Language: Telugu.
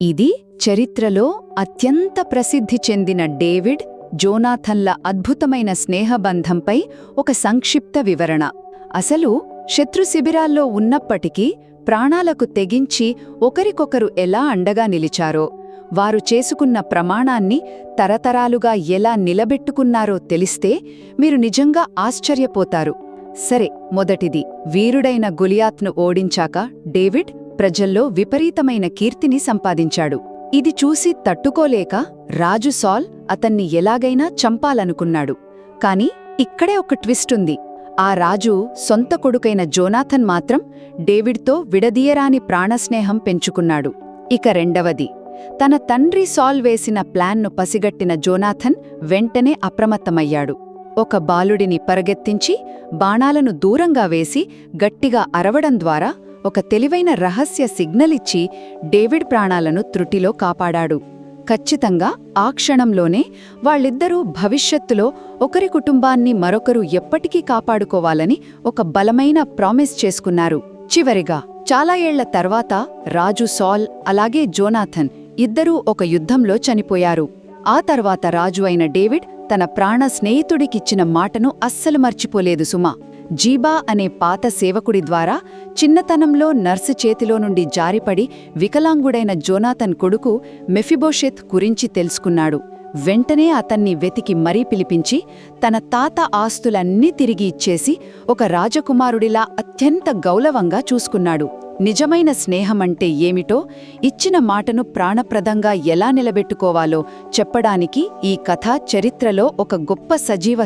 ఇది చరిత్రలో అత్యంత ప్రసిద్ధి చెందిన డేవిడ్, జోనాథన్ల అద్భుతమైన స్నేహబంధంపై ఒక సంక్షిప్త వివరణ. అసలు శత్రు శిబిరాల్లో ఉన్నప్పటికీ ప్రాణాలకు తెగించి ఒకరికొకరు ఎలా అండగా నిలిచారో, వారు చేసుకున్న ప్రమాణాన్ని తరతరాలుగా ఎలా నిలబెట్టుకున్నారో తెలిస్తే మీరు నిజంగా ఆశ్చర్యపోతారు. సరే, మొదటిది, వీరుడైన గొలియాత్ను ఓడించాక డేవిడ్ ప్రజల్లో విపరీతమైన కీర్తిని సంపాదించాడు. ఇది చూసి తట్టుకోలేక రాజు సాల్ అతన్ని ఎలాగైనా చంపాలనుకున్నాడు. కాని ఇక్కడే ఒక ట్విస్టుంది. ఆ రాజు సొంత కొడుకైన జోనాథన్ మాత్రం డేవిడ్తో విడదీయరాని ప్రాణస్నేహం పెంచుకున్నాడు. ఇక రెండవది, తన తండ్రి సాల్ వేసిన ప్లాన్ను పసిగట్టిన జోనాథన్ వెంటనే అప్రమత్తమయ్యాడు. ఒక బాలుడిని పరుగెత్తించి బాణాలను దూరంగా వేసి గట్టిగా అరవడం ద్వారా ఒక తెలివైన రహస్య సిగ్నల్ ఇచ్చి డేవిడ్ ప్రాణాలను త్రుటిలో కాపాడాడు. ఖచ్చితంగా ఆ క్షణంలోనే వాళ్ళిద్దరూ భవిష్యత్తులో ఒకరి కుటుంబాన్ని మరొకరు ఎప్పటికీ కాపాడుకోవాలని ఒక బలమైన ప్రామిస్ చేసుకున్నారు. చివరిగా చాలా ఏళ్ల తర్వాత రాజు సాల్ అలాగే జోనాథన్ ఇద్దరూ ఒక యుద్ధంలో చనిపోయారు. ఆ తర్వాత రాజు అయిన డేవిడ్ తన ప్రాణ స్నేహితుడికిచ్చిన మాటను అస్సలు మర్చిపోలేదు సుమా. జీబా అనే పాత సేవకుడి ద్వారా చిన్నతనంలో నర్సు చేతిలో నుండి జారిపడి వికలాంగుడైన జోనాథన్ కొడుకు మెఫిబోషెత్ గురించి తెలుసుకున్నాడు. వెంటనే అతన్ని వెతికి మరీ పిలిపించి తన తాత ఆస్తులన్నీ తిరిగి ఇచ్చేసి ఒక రాజకుమారుడిలా అత్యంత గౌరవంగా చూసుకున్నాడు. నిజమైన స్నేహమంటే ఏమిటో, ఇచ్చిన మాటను ప్రాణప్రదంగా ఎలా నిలబెట్టుకోవాలో చెప్పడానికి ఈ కథ చరిత్రలో ఒక గొప్ప సజీవ